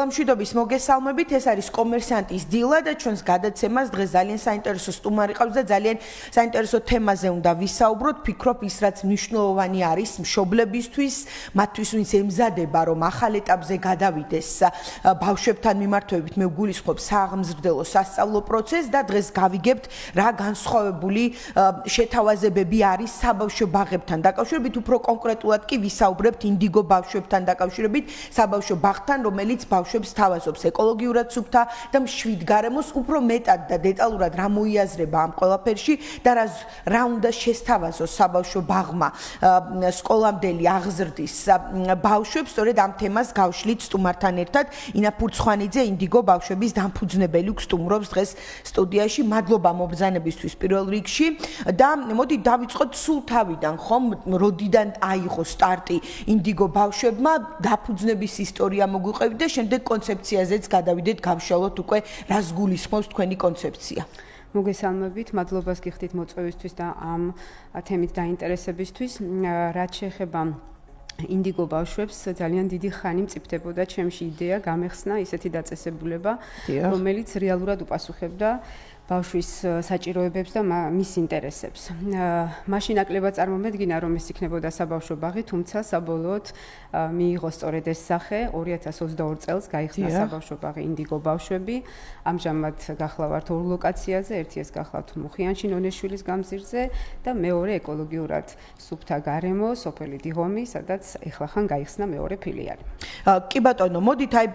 მშვიდობის მოგესალმებით, ეს არის კომერსანტის დილა და ჩვენს გადაცემას დღეს ძალიან საინტერესო სტუმარი ყავს და ძალიან საინტერესო თემაზე უნდა ვისაუბროთ. Ფიქრობ ის რაც მნიშვნელოვანი არის მშობლებისთვის, მათთვის ვინც ემზადება რომ ახალ ეტაპზე გადავიდეს ბავშვებთან მიმართებით, მე ვგულისხმობ სააღმზრდელო სასწავლო პროცესს და დღეს გავიგებთ რა განსხვავებული შეთავაზებები არის საბავშვო ბაღებთან დაკავშირებით, უფრო კონკრეტულად კი ვისაუბრებთ ინდიგო ბავშვებთან დაკავშირებით, საბავშვო ბაღთან, რომელიც ბავშვებს თავაზობს ეკოლოგიურად სუფთა და მშვიდ გარემოს, უფრო მეტად და დეტალურად რა მოიაზრება ამ ყველაფერში და რა უნდა შესთავაზოს საბავშვო ბაღმა სკოლამდელი აღზრდის ბავშვებს, სწორედ ამ თემას გავშლით სტუმართან ერთად. ინა ფურცხვანიძე, ინდიგო ბავშვების დამფუძნებელი გსტუმრობს დღეს სტუდიაში. მადლობა მობრძანებისთვის პირველ რიგში და მოდი დავიწყოთ სულ თავიდან, ხომ, როდიდან აიღო სტარტი ინდიგო ბავშვებმა, დაფუძნების ისტორია მოგვიყევით და შემდეგ კონცეფციაზეც გადავიდეთ, გავშალოთ უკვე რას გულისხმობს თქვენი კონცეფცია. მოგესალმებით, მადლობას გიხდით მოწვევისთვის და ამ თემით დაინტერესებისთვის. რაც შეეხება ინდიგო ბავშვებს, ძალიან დიდი ხანი მწიფდებოდა ჩემში იდეა გამეხსნა ისეთი დაწესებულება, რომელიც რეალურად უპასუხებდა ბავშვის საჭიროებებს და მის ინტერესებს. მაშინ ნაკლებად წარმომედგინა, რომ ეს იქნებოდა საბავშვო ბაღი, თუმცა საბოლოოდ მიიღო სწორედ ეს სახე. 2022 წელს გაიხსნა საბავშვო ბაღი ინდიგო ბავშვები. ამჟამად გახლავართ ორ ლოკაციაზე, ერთი ეს გახლავთ მუხიანში ნონეშვილის გამზირზე და მეორე ეკოლოგიურად სუფთა გარემო, სოფელი დიღომი, სადაც ეხლახან გაიხსნა მეორე ფილიალი. კი ბატონო, მოდით აი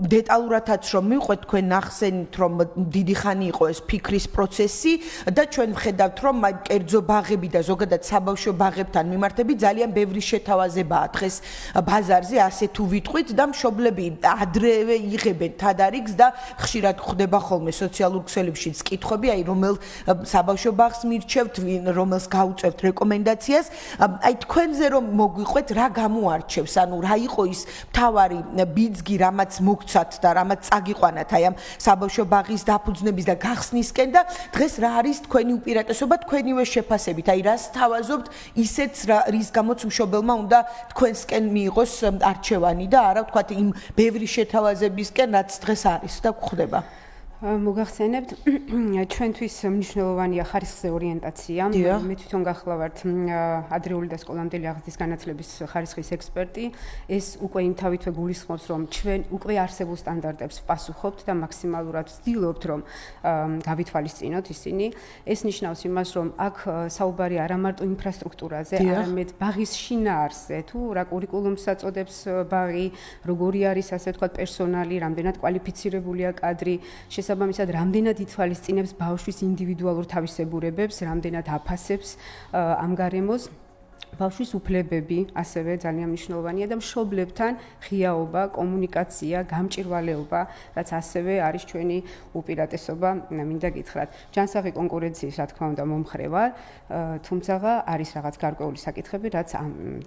დეტალურადაც რომ მივყვეთ, თქვენ ახსენით, რომ დიდი ხანი იყო ფიქრის პროცესი და ჩვენ ვხედავთ რომ კერძო ბაღები და ზოგადად საბავშვო ბაღებთან მიმართებით ძალიან ბევრი შეთავაზებაა დღეს ბაზარზე, ასე თუ ვიტყვით და მშობლები ადრევე იღებენ თადარიგს და ხშირად ხდება ხოლმე სოციალურ ქსელებშიც კითხვები, აი რომელ საბავშვო ბაღს მირჩევთ, რომელს გაუწევთ რეკომენდაციას. აი თქვენზე რომ მოგვიყვეთ, რა გამოარჩევს, ანუ რა იყო ის მთავარი ბიძგი, რამაც მოგცათ და რამაც წაგიყვანათ აი ამ საბავშვო ბაღის დაფუძნების და ხსნისკენ და დღეს რა არის თქვენი უპირატესობა, თქვენივე შეფასებით, აი რას თავაზობთ ისეთს რის გამოც მშობელმა უნდა თქვენსკენ მიიღოს არჩევანი და არა ვთქვათ იმ ბევრი შეთავაზებისკენ რაც დღეს არის და გვხდება. მოგახსენებთ, ჩვენთვის მნიშვნელოვანია ხარისხზე ორიენტაცია. მე თვითონ გახლავართ ადრეული და სკოლამდელი აღზრდის განათლების ხარისხის ექსპერტი. ეს უკვე იმთავითვე გულისხმობს, რომ ჩვენ უკვე არსებულ სტანდარტებს ვპასუხობთ და მაქსიმალურად ვცდილობთ, რომ გავითვალისწინოთ ისინი. ეს ნიშნავს იმას, რომ აქ საუბარი არა მარტო ინფრასტრუქტურაზე, არამედ ბაღის შინაარსზე, თუ რა კურიკულუმს აწოდებს ბაღი, როგორი არის, ასე ვთქვათ, პერსონალი, რამდენად კვალიფიცირებულია კადრი, შესაბამისად, რამდენად ითვალისწინებს ბავშვის ინდივიდუალურ თავისებურებებს, რამდენად აფასებს ამ გარემოს. ბავშვის უფლებები ასევე ძალიან მნიშვნელოვანია და მშობლებთან ღიაობა, კომუნიკაცია, გამჭირვალეობა, რაც ასევე არის ჩვენი უპირატესობა, მინდა გითხრათ. ჯანსაღი კონკურენციის, რა თქმა უნდა, მომხრე ვარ, თუმცა არის რაღაც გარკვეული საკითხები, რაც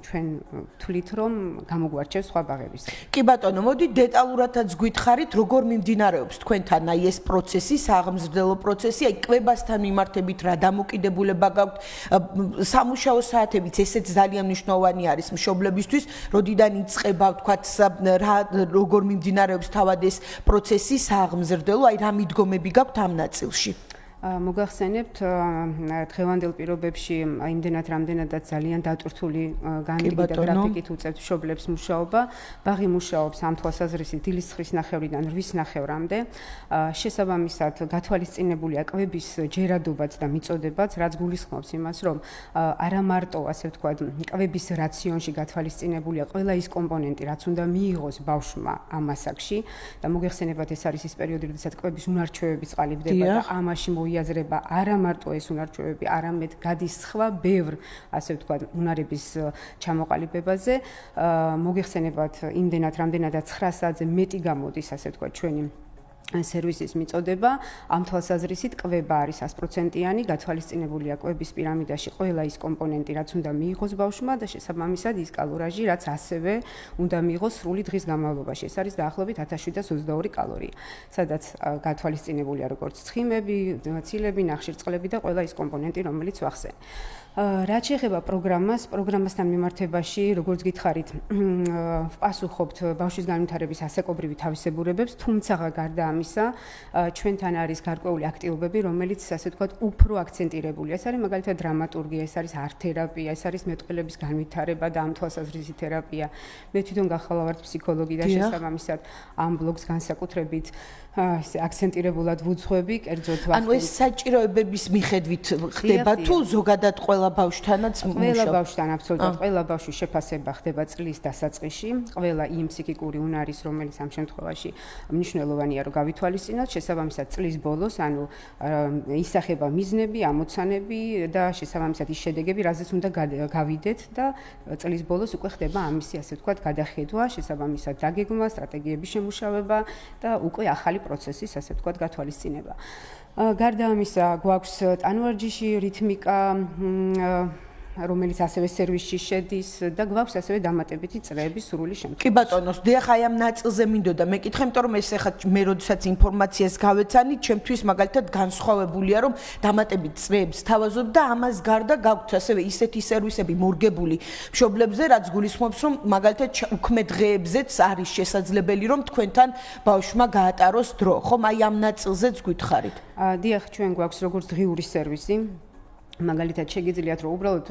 ჩვენ ვთვლით, რომ გამოგვარჩევს სხვა ბაღების. კი ბატონო, მოდი დეტალურადაც გითხარით, როგორ მიმდინარეობს თქვენთან აი ეს პროცესი, სააღმზრდელო პროცესი, აი კვებასთან მიმართებით რა დამოკიდებულება გაქვთ, სამუშაო საათებიც ესეც ძალიან მნიშვნელოვანი არის მშობლებისთვის, როდიდან იწყება, ვთქვათ, როგორ მიმდინარეობს თავად ეს პროცესი სააღმზრდელო, აი რა მიდგომები გაქვთ ამ ნაწილში. მოგახსენებთ, დღევანდელ პირობებში იმდენად რამდენადაც ძალიან დატვირთული განრიგი და გრაფიკით უწევთ მშობლებს მუშაობა. ბაღი მუშაობს ამ თვალსაზრისით დილის 9-ის ნახევრიდან 8-ის ნახევრამდე. შესაბამისად, გათვალისწინებულია კვების ჯერადობაც და მიწოდებაც, რაც გულისხმობს იმას, რომ არა მარტო, ასე ვთქვათ, კვების რაციონში გათვალისწინებულია ყველა ის კომპონენტი, რაც უნდა მიიღოს ბავშვმა ამ ასაკში და მოგეხსენებათ, ეს არის ის პერიოდი, როდესაც კვების უნარჩვევები წყალიბდება და ამაში მოიაზრება არა მარტო ეს უნარჩვევები, არამედ გადის სხვა ბევრ, ასე ვთქვათ, უნარების ჩამოყალიბებაზე. მოგეხსენებათ, იმდენად რამდენადაც 9 საათზე მეტი გამოდის, ასე ვთქვათ, ჩვენი სერვისის მიწოდება, ამ თვალსაზრისით კვება არის 100%-იანი, გათვალისწინებულია კვების პირამიდაში ყველა ის კომპონენტი, რაც უნდა მიიღოს ბავშვმა და შესაბამისად ის კალორიაჟი, რაც ასევე უნდა მიიღოს სრული დღის განმავლობაში. ეს არის დაახლოებით 1722 კალორია, სადაც გათვალისწინებულია როგორც ცხიმები, ცილები, ნახშირწყლები და ყველა ის კომპონენტი, რომელიც ვახსენე. რაც შეეხება პროგრამასთან მიმართებაში, როგორც გითხარით, ვპასუხობთ ბავშვის განვითარების ასაკობრივი თავისებურებებს, თუმცა გარდა ამისა, ჩვენთან არის გარკვეული აქტივობები, რომელიც ასე ვთქვათ, უფრო აქცენტირებულია. ეს არის მაგალითად დრამატურგია, ეს არის არტ-თერაპია, ეს არის მეტყველების განვითარება და ამ თვალსაზრისით თერაპია. მე თვითონ გახლავართ ფსიქოლოგი და შესაბამისად ამ ბლოგს განსაკუთრებით აქცენტირებულად ვუძღვები, კერძოდ ვახდენ. ანუ ეს საჭიროებების მიხედვით ხდება თუ ზოგადად ყველა ბავშვთანაც მუშაობ? ყველა ბავშვთან აბსოლუტურად ყველა ბავშვის შეფასება ხდება წლის დასაწყისში, ყველა იმ ფსიქიკური უნარის, რომელიც ამ შემთხვევაში მნიშვნელოვანია, რომ გავითვალისწინოთ, შესაბამისად წლის ბოლოს, ანუ ისახება მიზნები, ამოცანები და შესაბამისად ის შედეგები, რაზეც უნდა გავიდეთ და წლის ბოლოს უკვე ხდება ამისი, ასე ვთქვათ, გადახედვა, შესაბამისად დაგეგმვა, სტრატეგიების შემუშავება და უკვე ახალი პროცესის, ასე ვთქვათ, გათვალისწინება. გარდა ამისა, გვაქვს ტანვარჯიში რითმიკა, რომელიც ასევე სერვისში შედის და გვაქვს ასევე დამატებითი წრეების სრული შემთხვევა. კი ბატონო, დიახ, აი ამ ნაწილზე მინდოდა მეკითხე, იმიტომ რომ ეს ახლა მე როდესაც ინფორმაციას გავეცანი, ჩემთვის მაგალითად განსხვავებულია, რომ დამატებით წრეებს თავაზობ და ამას გარდა გაქვთ ასევე ისეთი სერვისები მორგებული მშობლებზე, რაც გულისხმობს, რომ მაგალითად უქმე დღეებზეც არის შესაძლებელი, რომ თქვენთან ბავშვმა გაატაროს დრო, ხომ? აი ამ ნაწილზეც გითხარით. დიახ, ჩვენ გვაქვს როგორც დღიური სერვისი. მაგალითად შეგიძლიათ რომ უბრალოდ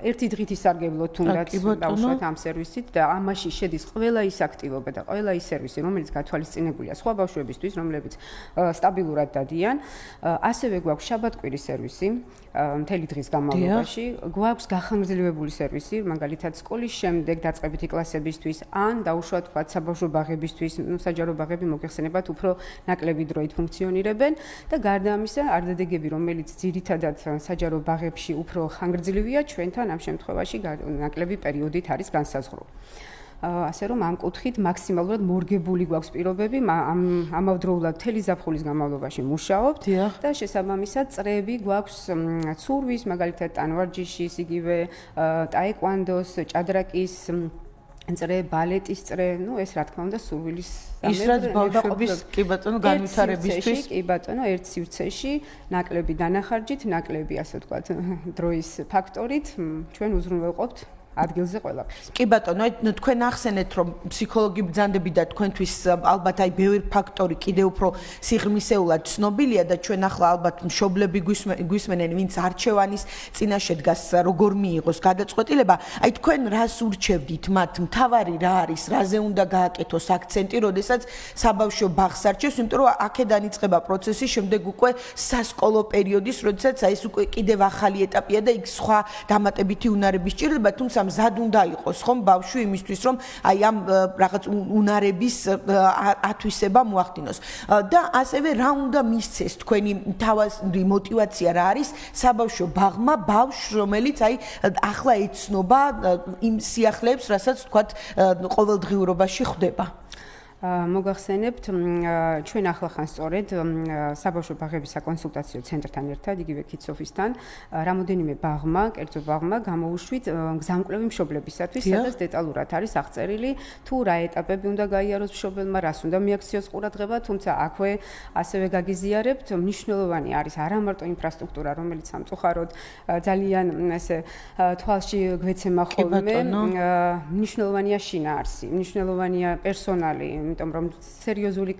ერთი დღით ისარგებლოთ თუნდაც ბავშვად ამ სერვისით და ამაში შედის ყველა ის აქტივობა და ყველა ის სერვისი, რომელიც გათვალისწინებულია სხვა ბავშვებისთვის, რომლებიც სტაბილურად დადიან. ასევე გვაქვს შაბათ-კვირის სერვისი მთელი დღის განმავლობაში. გვაქვს გახანგრძლივებული სერვისი, მაგალითად სკოლის შემდეგ დაწყებითი კლასებისთვის ან დაუშვათ ვთქვათ საბავშვო ბაღებისთვის, საჯარო ბაღები მოგეხსენებათ, უფრო ნაკლები დროით ფუნქციონირებენ და გარდა ამისა არდადეგები, რომელიც ძირითადად საჯარო ბაღებში უფრო ხანგრძლივია, ჩვენთან ამ შემთხვევაში ნაკლები პერიოდით არის განსაზღვრული. ასე რომ ამ კუთხით მაქსიმალურად მორგებული გვაქვს პირობები, ამავდროულად მთელი ზაფხულის განმავლობაში მუშაობთ და შესაბამისად წრეები გვაქვს ცურვის, მაგალითად ტანვარჯიშის, იგივე ტაეკვანდოს, ჭადრაკის წრე, ბალეტის წრე, ეს რა თქმა უნდა სურვილის ის რაც ბავშვების კი ბატონო განვითარებისთვის, კი ბატონო, ერთ სივრცეში ნაკლები დანახარჯით, ნაკლები ასე ვთქვათ, დროის ფაქტორით, ჩვენ უზრუნველყოფთ ადგილზე ყველაფერს. კი ბატონო, თქვენ ახსენეთ, რომ ფსიქოლოგი ბრძანდები და თქვენთვის ალბათ აი ბევრი ფაქტორი კიდევ უფრო სიღრმისეულად ცნობილია და ჩვენ ახლა ალბათ მშობლები გვისმენენ, ვინც არჩევანის წინაშე დგას, როგორ მიიღოს გადაწყვეტილება. აი თქვენ რას ურჩევდით მათ? მთავარი რა არის, რაზე უნდა გააკეთოს აქცენტი, როდესაც საბავშვო ბაღს არჩევს, იმიტომ რომ აქედან იწყება პროცესი, შემდეგ უკვე სასკოლო პერიოდის, როდესაც აი ეს უკვე კიდევ ახალი ეტაპია და იქ სხვა დამატებითი უნარები სჭირდება, თუმცა მზად უნდა იყოს ხომ ბავშვი იმისთვის რომ აი ამ რაღაც უნარების ათვისება მოახდინოს და ასევე რა უნდა მისცეს თქვენი თავისი мотиваცია რა არის საბავშვო ბაღმა ბავშვს რომელიც აი ახლა ეცნობა იმ სიახლეებს რასაც თქვათ ყოველდღიურობაში ხდება მოგახსენებთ ჩვენ ახლახან სწორედ საბავშვო ბაღების საკონსულტაციო ცენტრთან ერთად იგივე KidsOffice-თან რამოდენიმე ბაღმა, კერძო ბაღმა გამოუშვით გზამკვლევი მშობლებისათვის, სადაც დეტალურად არის აღწერილი თუ რა ეტაპები უნდა გაიაროს მშობელმა, რას უნდა მიაქციოს ყურადღება, თუმცა აქვე ასევე გაგიზიარებთ, მნიშვნელოვანი არის არა მარტო ინფრასტრუქტურა, რომელიც სამწუხაროდ ძალიან ესე თვალში გვეცემა ხოლმე, მნიშვნელოვანია შინაარსი, მნიშვნელოვანია პერსონალი იმიტომ რომ სერიოზული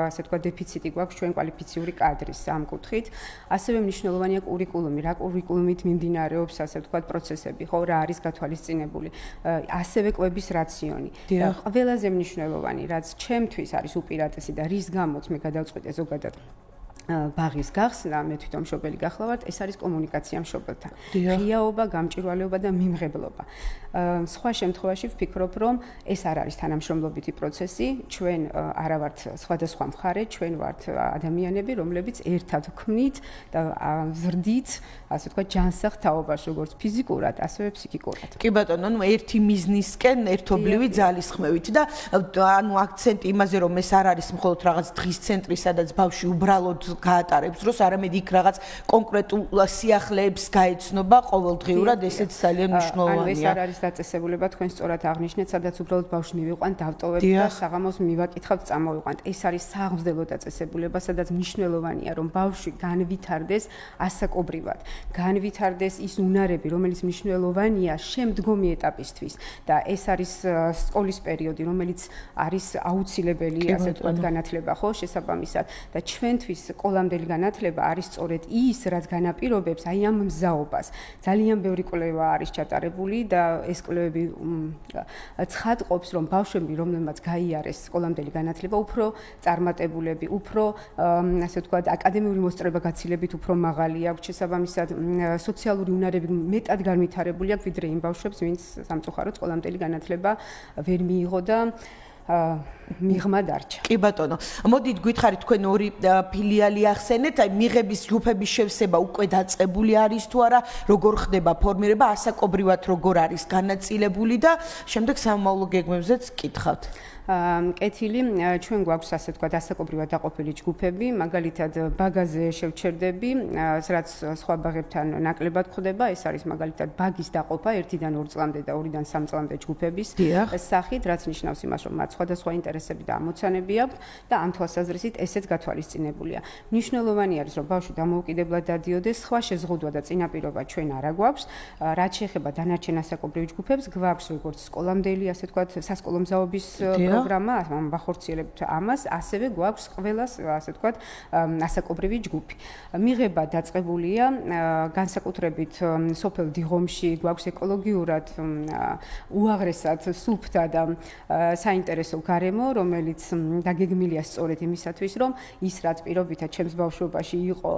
ასე თქვა დეფიციტი გვაქვს ჩვენ კვალიფიციური კადრის ამ კუთხით. ასევე მნიშვნელოვანია კურიკულუმი, რა კურიკულუმით მიმდინარეობს ასე თქვა პროცესები, ხო, რა არის გათვალისწინებული. ასევე კვების რაციონი. ყველაზე მნიშვნელოვანი, რაც ჩემთვის არის უპირატესი და რის გამოც მე გადავწყვიტე ზოგადად ბაღის გახსნა, მე თვითონ მშობელი გახლავართ, ეს არის კომუნიკაცია მშობელთან. ღიაობა, გამჭვირვალეობა და მიმღებლობა. სხვა შემთხვევაში ვფიქრობ, რომ ეს არ არის თანამშრომლობითი პროცესი, ჩვენ არა ვართ სხვადასხვა მხარე, ჩვენ ვართ ადამიანები, რომლებიც ერთად ვქმნით და ვზრდით, ასე ვთქვათ, ჯანსაღ თაობას, როგორც ფიზიკურად, ასევე ფსიქიკურად. კი ბატონო, ანუ ერთი მიზნისკენ ერთობლივი ძალისხმევით და ანუ აქცენტი იმაზე, რომ ეს არ არის მხოლოდ რაღაც დღის ცენტრი, სადაც ბავშვი უბრალოდ გაატარებს დროს, არამედ იქ რაღაც კონკრეტულ სიახლეებს გაეცნობა ყოველდღიურად, ესეც ძალიან მნიშვნელოვანია. ანუ ეს არ არის დაწესებულება, თქვენ სწორად აღნიშნეთ, სადაც უბრალოდ ბავშვს მივიყვანთ, დავტოვებთ და საღამოს მივაკითხავთ, წამოვიყვანთ. ეს არის საღვთო დაწესებულება, სადაც მნიშვნელოვანია, რომ ბავშვი განვითარდეს ასაკობრივად, განვითარდეს ის უნარები, რომელიც მნიშვნელოვანია შემდგომი ეტაპისთვის და ეს არის სკოლის პერიოდი, რომელიც არის აუცილებელი, ასე ვთქვათ, განათლება, ხო, შესაბამისად და ჩვენთვის სკოლამდელი განათლება არის სწორედ ის, რაც განაპირობებს აი ამ მზაობას. ძალიან ბევრი კვლევა არის ჩატარებული და ეს კვლევები ცხადყოფს, რომ ბავშვები, რომლებმაც გაიარეს სკოლამდელი განათლება, უფრო წარმატებულები, უფრო ასე ვთქვათ, აკადემიური მოსწრება გაცილებით უფრო მაღალი აქვს, შესაბამისად, სოციალური უნარები მეტად განვითარებული აქვს, ვიდრე იმ ბავშვებს, ვინც სამწუხაროდ სკოლამდელი განათლება ვერ მიიღო და მიღმა დარჩა. კი ბატონო, მოდით გითხარით თქვენ ორი ფილიალი ახსენეთ, აი მიღების ჯგუფების შევსება უკვე დაწყებული არის თუ არა, როგორ ხდება ფორმირება, ასაკობრივად როგორ არის განაწილებული და შემდეგ სამომავლო გეგმებზეც კითხავთ. კეთილი, ჩვენ გვაქვს ასე ვთქვათ, ასაკობრივად დაყოფილი ჯგუფები, მაგალითად ბაგაზე შევჩერდები, რაც სხვა ბაღებთან ნაკლებად ხდება, ეს არის მაგალითად ბაგის დაყოფა 1-დან 2 წლამდე და 2-დან 3 წლამდე ჯგუფების სახით, რაც ნიშნავს იმას, რომ მათ სხვადასხვა ინტერესები და ამოცანები აქვთ და ამ თვალსაზრისით ესეც გათვალისწინებულია. მნიშვნელოვანი არის, რომ ბავშვი დამოუკიდებლად დადიოდეს, სხვა შეზღუდვა და წინაპირობა ჩვენ არა გვაქვს, რაც შეეხება დანარჩენ ასაკობრივ ჯგუფებს, გვაქვს როგორც სკოლამდელი, ასე ვთქვათ, სასკოლო მზაობის პროგრამა, ვახორციელებთ ამას, ასევე გვაქვს ყველას, ასე ვთქვათ, ასაკობრივი ჯგუფი. მიღება დაწყებულია, განსაკუთრებით სოფელ დიღომში გვაქვს ეკოლოგიურად უაღრესად სუფთა და საინტერესო გარემო, რომელიც დაგეგმილია სწორედ იმისათვის, რომ ის რაც პირობითად ჩემს ბავშვობაში იყო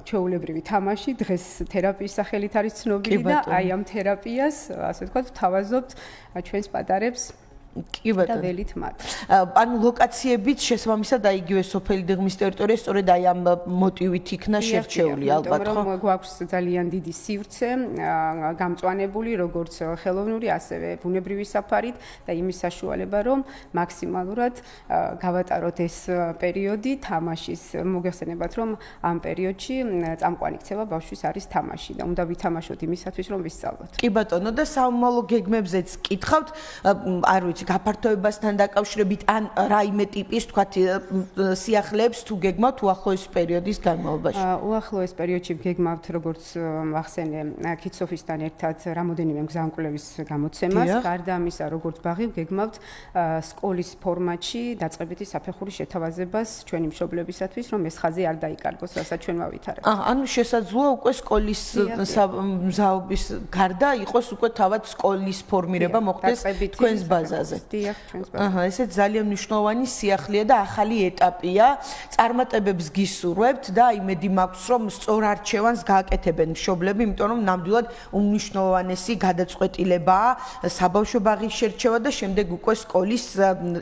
ჩვეულებრივი თამაში, დღეს თერაპიის სახელით არის ცნობილი და აი ამ თერაპიას, ასე ვთქვათ, ვთავაზობთ ჩვენს პატარებს კი ბატონო. და ველით მათ. ანუ ლოკაციებით შესაბამისად აი იგივე სოფელი დიღმის ტერიტორია სწორედ აი ამ მოტივით იქნა შერჩეული ალბათ, ხო? რომ გვაქვს ძალიან დიდი სივრცე გამწვანებული, როგორც ხელოვნური, ასევე ბუნებრივი საფარით და იმის საშუალება, რომ მაქსიმალურად გავატაროთ ეს პერიოდი თამაშის. მოგეხსენებათ, რომ ამ პერიოდში წამყვანი ქცევა ბავშვის არის თამაში და უნდა ვითამაშოთ იმისათვის, რომ ვისწავლოთ. კი ბატონო და სამომავლო გეგმებზეც კითხავთ, არ ვიცი გაფართოებასთან დაკავშირებით ან რაიმე ტიპის თქვათ სიახლეებს თუ გეგმავთ უახლოეს პერიოდის განმავლობაში. უახლოეს პერიოდში გეგმავთ, როგორც ახსენე, კიცოფისთან ერთად რამოდენიმე მგზავრკვლევის გამოცემას. გარდა ამისა, როგორც ბაღი გეგმავთ სკოლის ფორმატში დაწყებითი საფეხურის შეთავაზებას ჩვენი მშობლებისათვის, რომ ეს ხაზი არ დაიკარგოს, რასაც ჩვენ ვავითარებთ. ანუ შესაძლოა უკვე სკოლის მზაობის გარდა იყოს უკვე თავად სკოლის ფორმირება მოხდეს თქვენს ბაზაზე. ესეც ძალიან მნიშვნელოვანი სიახლეა და ახალი ეტაპია. წარმატებებს გისურვებთ და იმედი მაქვს, რომ სწორ არჩევანს გააკეთებენ მშობლები, იმიტომ რომ ნამდვილად უმნიშვნელოვანესი გადაწყვეტილებაა საბავშვო ბაღის შერჩევა და შემდეგ უკვე სკოლის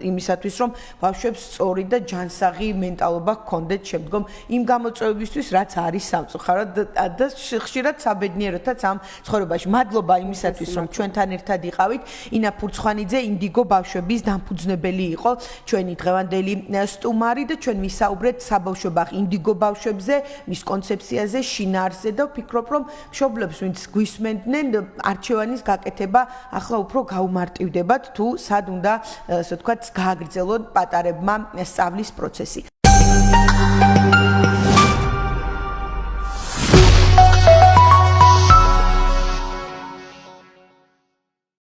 იმისათვის, რომ ბავშვებს სწორი და ჯანსაღი მენტალობა ჰქონდეთ შემდგომ იმ გამოწვევებისთვის, რაც არის სამწუხაროდ და ხშირად საბედნიეროთაც ამ ცხოვრებაში. მადლობა იმისათვის, რომ ჩვენთან ერთად იყავით. ინა ფურცხვანიძე ინდიგო ბავშვების დამფუძნებელი იყო ჩვენი დღევანდელი სტუმარი და ჩვენ ვისაუბრეთ საბავშვო ბაღ ინდიგო ბავშვებზე, მის კონცეფციაზე, შინაარსზე და ვფიქრობ, რომ მშობლებს, ვინც გვისმენდნენ, არჩევანის გაკეთება ახლა უფრო გაუმარტივდებათ თუ სად უნდა, ასე ვთქვათ, გააგრძელონ პატარებმა სწავლის პროცესი.